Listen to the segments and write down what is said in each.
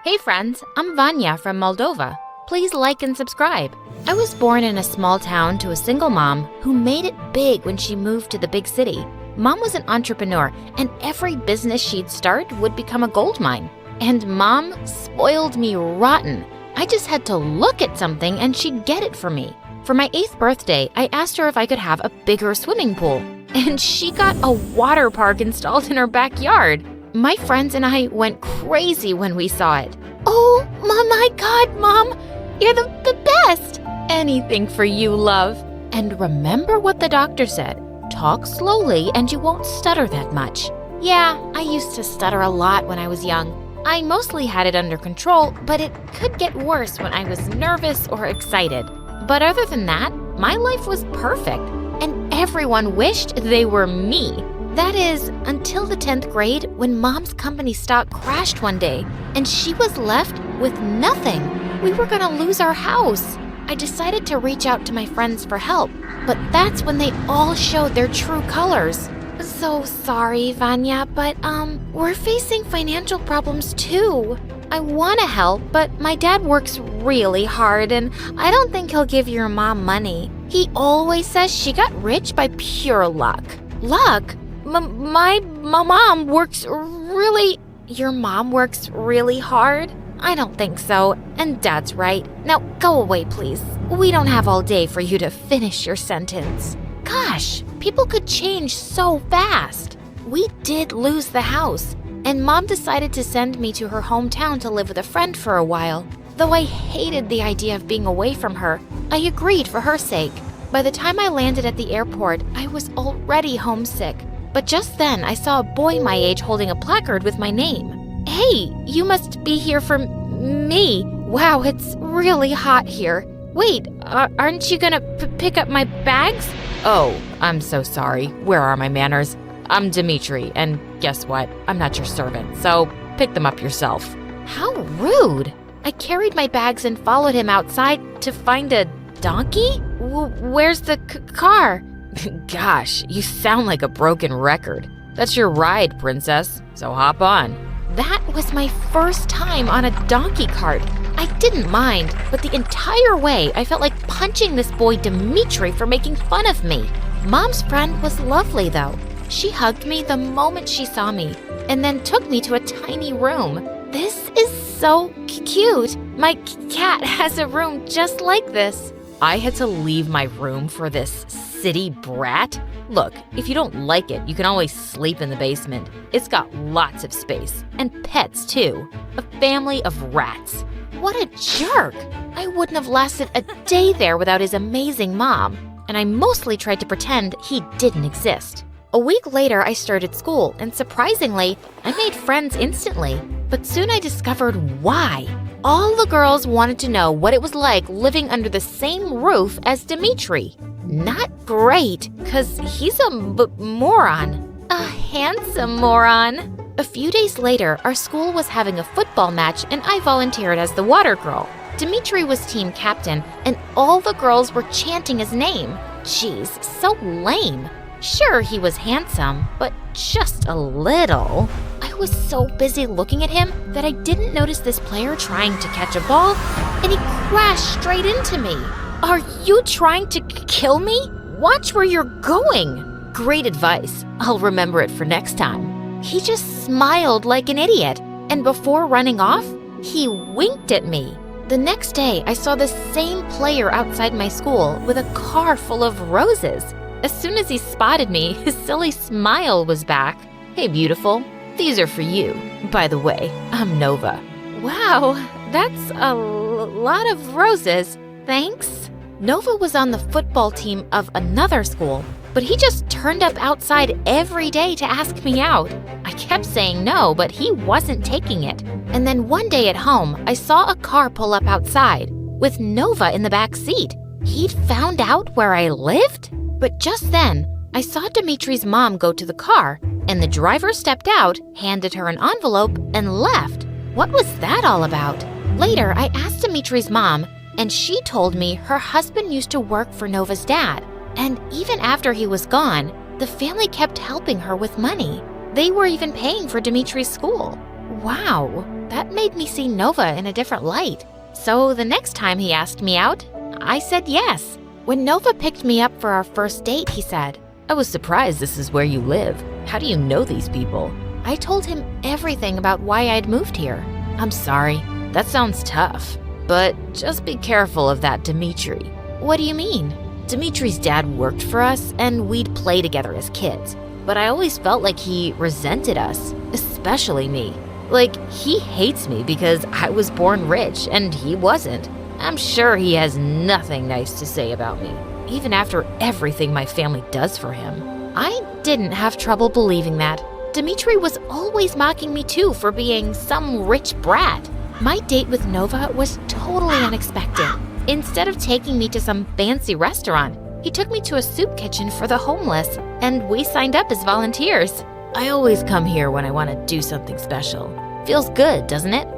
Hey friends, I'm Vanya from Moldova. Please like and subscribe. I was born in a small town to a single mom who made it big when she moved to the big city. Mom was an entrepreneur, and every business she'd start would become a gold mine. And Mom spoiled me rotten. I just had to look at something and she'd get it for me. For my 8th birthday, I asked her if I could have a bigger swimming pool, and she got a water park installed in her backyard. My friends and I went crazy when we saw it. Oh, my God, Mom, you're the best! Anything for you, love. And remember what the doctor said. Talk slowly and you won't stutter that much. Yeah, I used to stutter a lot when I was young. I mostly had it under control, but it could get worse when I was nervous or excited. But other than that, my life was perfect, and everyone wished they were me. That is, until the 10th grade when Mom's company stock crashed one day, and she was left with nothing. We were gonna lose our house. I decided to reach out to my friends for help, but that's when they all showed their true colors. So sorry, Vanya, but we're facing financial problems too. I want to help, but my dad works really hard and I don't think he'll give your mom money. He always says she got rich by pure luck. Luck? My mom works really... Your mom works really hard? I don't think so, and Dad's right. Now go away, please. We don't have all day for you to finish your sentence. Gosh, people could change so fast. We did lose the house, and Mom decided to send me to her hometown to live with a friend for a while. Though I hated the idea of being away from her, I agreed for her sake. By the time I landed at the airport, I was already homesick. But just then, I saw a boy my age holding a placard with my name. Hey, you must be here for me. Wow, it's really hot here. Wait, aren't you gonna pick up my bags? Oh, I'm so sorry. Where are my manners? I'm Dimitri, and guess what? I'm not your servant, so pick them up yourself. How rude! I carried my bags and followed him outside to find a donkey? Where's the car? Gosh, you sound like a broken record. That's your ride, princess, so hop on. That was my first time on a donkey cart. I didn't mind, but the entire way I felt like punching this boy Dimitri for making fun of me. Mom's friend was lovely though. She hugged me the moment she saw me, and then took me to a tiny room. This is so cute. My cat has a room just like this. I had to leave my room for this city brat? Look, if you don't like it, you can always sleep in the basement. It's got lots of space, and pets too. A family of rats. What a jerk! I wouldn't have lasted a day there without his amazing mom, and I mostly tried to pretend he didn't exist. A week later, I started school, and surprisingly, I made friends instantly. But soon I discovered why. All the girls wanted to know what it was like living under the same roof as Dimitri. Not great, because he's a moron. A handsome moron. A few days later, our school was having a football match and I volunteered as the water girl. Dimitri was team captain and all the girls were chanting his name. Jeez, so lame. Sure, he was handsome, but just a little. I was so busy looking at him that I didn't notice this player trying to catch a ball, and he crashed straight into me. Are you trying to kill me? Watch where you're going. Great advice. I'll remember it for next time. He just smiled like an idiot, and before running off, he winked at me. The next day, I saw the same player outside my school with a car full of roses. As soon as he spotted me, his silly smile was back. Hey, beautiful. These are for you. By the way, I'm Nova. Wow, that's a lot of roses. Thanks. Nova was on the football team of another school, but he just turned up outside every day to ask me out. I kept saying no, but he wasn't taking it. And then one day at home, I saw a car pull up outside with Nova in the back seat. He'd found out where I lived? But just then, I saw Dimitri's mom go to the car, and the driver stepped out, handed her an envelope, and left. What was that all about? Later, I asked Dimitri's mom, and she told me her husband used to work for Nova's dad. And even after he was gone, the family kept helping her with money. They were even paying for Dimitri's school. Wow, that made me see Nova in a different light. So the next time he asked me out, I said yes. When Nova picked me up for our first date, he said, I was surprised this is where you live. How do you know these people? I told him everything about why I'd moved here. I'm sorry, that sounds tough. But just be careful of that Dimitri. What do you mean? Dimitri's dad worked for us and we'd play together as kids. But I always felt like he resented us, especially me. Like, he hates me because I was born rich and he wasn't. I'm sure he has nothing nice to say about me, even after everything my family does for him. I didn't have trouble believing that. Dimitri was always mocking me too for being some rich brat. My date with Nova was totally unexpected. Instead of taking me to some fancy restaurant, he took me to a soup kitchen for the homeless, and we signed up as volunteers. I always come here when I want to do something special. Feels good, doesn't it?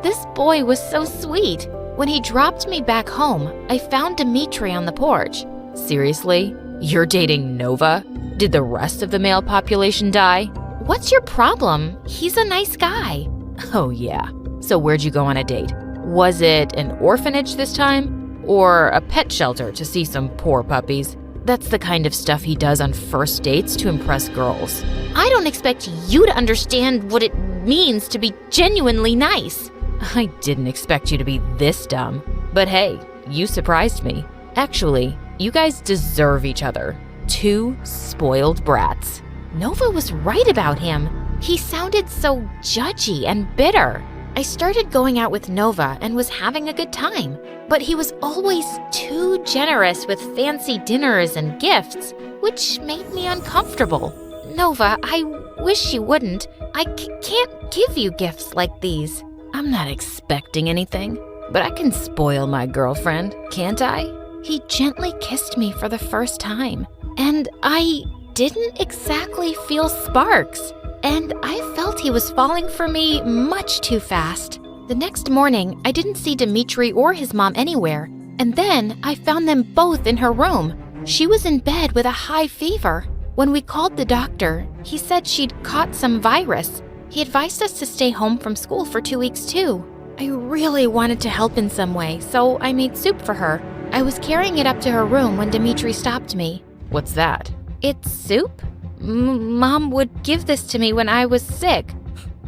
This boy was so sweet. When he dropped me back home, I found Dimitri on the porch. Seriously? You're dating Nova? Did the rest of the male population die? What's your problem? He's a nice guy. Oh yeah. So where'd you go on a date? Was it an orphanage this time? Or a pet shelter to see some poor puppies? That's the kind of stuff he does on first dates to impress girls. I don't expect you to understand what it means to be genuinely nice. I didn't expect you to be this dumb. But hey, you surprised me. Actually, you guys deserve each other. Two spoiled brats. Nova was right about him. He sounded so judgy and bitter. I started going out with Nova and was having a good time, but he was always too generous with fancy dinners and gifts, which made me uncomfortable. Nova, I wish you wouldn't. I can't give you gifts like these. I'm not expecting anything, but I can spoil my girlfriend, can't I? He gently kissed me for the first time, and I didn't exactly feel sparks. And I felt he was falling for me much too fast. The next morning, I didn't see Dimitri or his mom anywhere, and then I found them both in her room. She was in bed with a high fever. When we called the doctor, he said she'd caught some virus. He advised us to stay home from school for 2 weeks too. I really wanted to help in some way, so I made soup for her. I was carrying it up to her room when Dimitri stopped me. What's that? It's soup? Mom would give this to me when I was sick.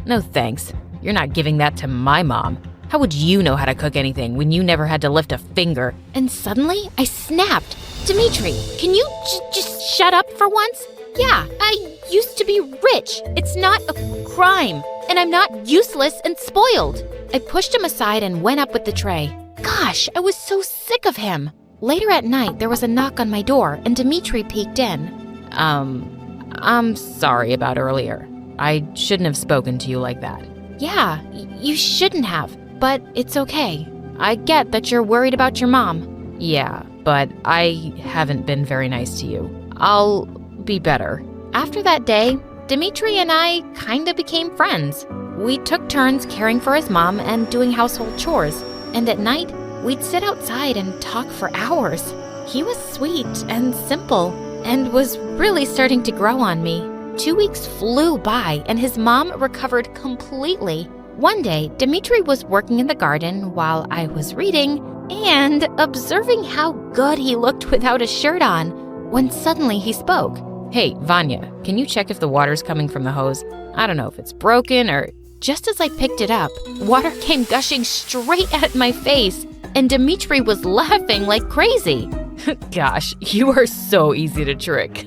No thanks. You're not giving that to my mom. How would you know how to cook anything when you never had to lift a finger? And suddenly, I snapped. Dimitri, can you just shut up for once? Yeah, I used to be rich. It's not a crime. And I'm not useless and spoiled. I pushed him aside and went up with the tray. Gosh, I was so sick of him. Later at night, there was a knock on my door and Dimitri peeked in. I'm sorry about earlier. I shouldn't have spoken to you like that. Yeah, you shouldn't have, but it's okay. I get that you're worried about your mom. Yeah, but I haven't been very nice to you. I'll be better. After that day, Dimitri and I kinda became friends. We took turns caring for his mom and doing household chores, and at night, we'd sit outside and talk for hours. He was sweet and simple, and was really starting to grow on me. 2 weeks flew by and his mom recovered completely. One day, Dimitri was working in the garden while I was reading and observing how good he looked without a shirt on, when suddenly he spoke. Hey, Vanya, can you check if the water's coming from the hose? I don't know if it's broken or... Just as I picked it up, water came gushing straight at my face, and Dimitri was laughing like crazy. Gosh, you are so easy to trick.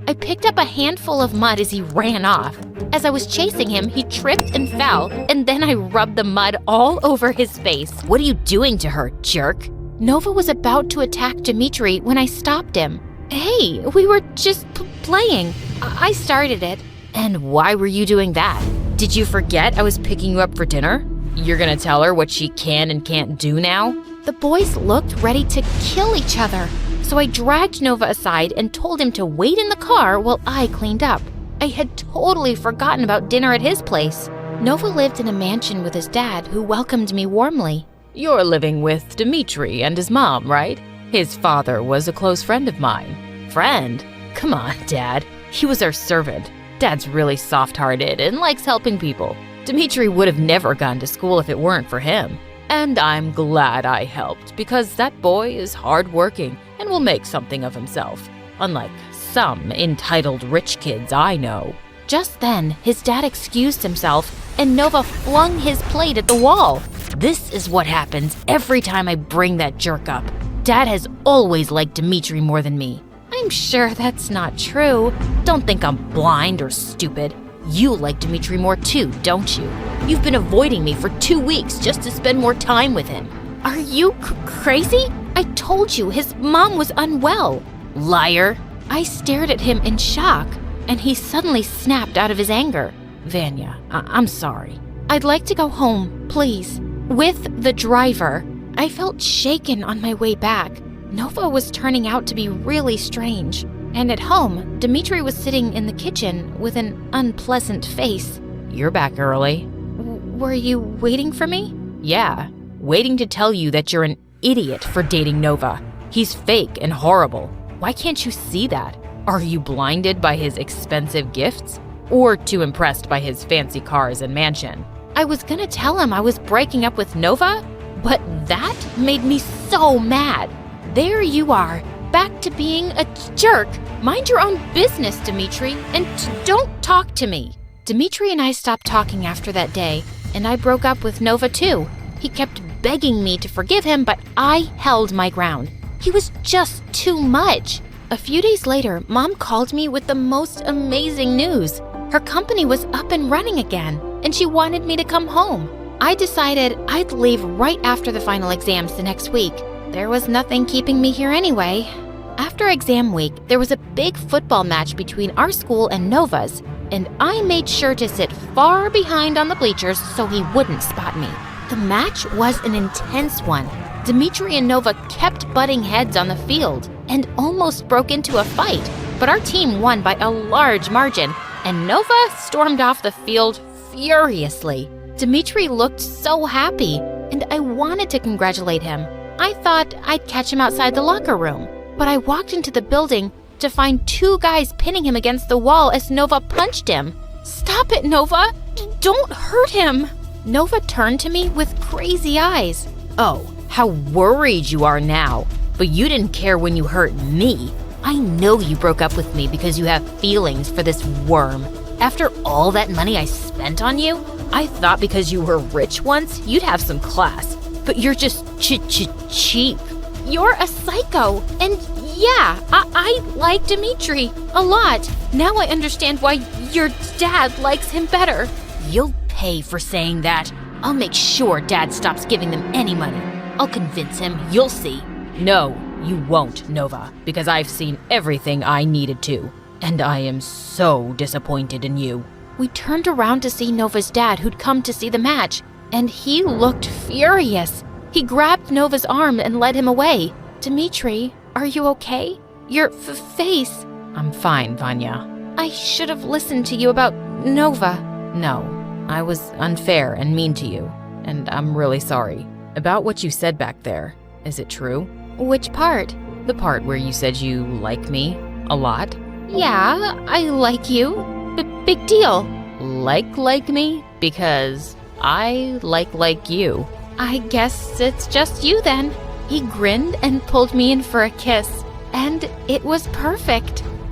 I picked up a handful of mud as he ran off. As I was chasing him, he tripped and fell, and then I rubbed the mud all over his face. What are you doing to her, jerk? Nova was about to attack Dimitri when I stopped him. Hey, we were just playing. I started it. And why were you doing that? Did you forget I was picking you up for dinner? You're gonna tell her what she can and can't do now? The boys looked ready to kill each other, so I dragged Nova aside and told him to wait in the car while I cleaned up. I had totally forgotten about dinner at his place. Nova lived in a mansion with his dad, who welcomed me warmly. You're living with Dimitri and his mom, right? His father was a close friend of mine. Friend? Come on, Dad. He was our servant. Dad's really soft-hearted and likes helping people. Dmitri would have never gone to school if it weren't for him. And I'm glad I helped, because that boy is hardworking and will make something of himself, unlike some entitled rich kids I know." Just then, his dad excused himself, and Nova flung his plate at the wall. This is what happens every time I bring that jerk up. Dad has always liked Dmitri more than me. I'm sure that's not true. Don't think I'm blind or stupid. You like Dmitri more too, don't you? You've been avoiding me for 2 weeks just to spend more time with him. Are you crazy? I told you his mom was unwell. Liar. I stared at him in shock, and he suddenly snapped out of his anger. Vanya, I'm sorry. I'd like to go home, please. With the driver. I felt shaken on my way back. Nova was turning out to be really strange. And at home, Dmitri was sitting in the kitchen with an unpleasant face. You're back early. Were you waiting for me? Yeah, waiting to tell you that you're an idiot for dating Nova. He's fake and horrible. Why can't you see that? Are you blinded by his expensive gifts? Or too impressed by his fancy cars and mansion? I was gonna tell him I was breaking up with Nova, but that made me so mad. There you are, back to being a jerk. Mind your own business, Dmitri, and don't talk to me. Dmitri and I stopped talking after that day, and I broke up with Nova too. He kept begging me to forgive him, but I held my ground. He was just too much. A few days later, Mom called me with the most amazing news. Her company was up and running again, and she wanted me to come home. I decided I'd leave right after the final exams the next week. There was nothing keeping me here anyway. After exam week, there was a big football match between our school and Nova's, and I made sure to sit far behind on the bleachers so he wouldn't spot me. The match was an intense one. Dmitri and Nova kept butting heads on the field and almost broke into a fight, but our team won by a large margin, and Nova stormed off the field furiously. Dmitri looked so happy, and I wanted to congratulate him. I thought I'd catch him outside the locker room, but I walked into the building to find 2 guys pinning him against the wall as Nova punched him. "Stop it, Nova! Don't hurt him!" Nova turned to me with crazy eyes. Oh, how worried you are now. But you didn't care when you hurt me. I know you broke up with me because you have feelings for this worm. After all that money I spent on you, I thought because you were rich once, you'd have some class. But you're just cheap. You're a psycho, and yeah, I like Dmitri a lot. Now I understand why your dad likes him better. You'll pay for saying that. I'll make sure Dad stops giving them any money. I'll convince him, you'll see. No, you won't, Nova, because I've seen everything I needed to, and I am so disappointed in you. We turned around to see Nova's dad, who'd come to see the match, and he looked furious. He grabbed Nova's arm and led him away. "Dmitri, are you okay? Your face." "I'm fine, Vanya." "I should have listened to you about Nova." "No, I was unfair and mean to you, and I'm really sorry. About what you said back there, is it true?" "Which part?" "The part where you said you like me a lot." "Yeah, I like you. Big deal." Like me? Because I like you." "I guess it's just you then." He grinned and pulled me in for a kiss, and it was perfect.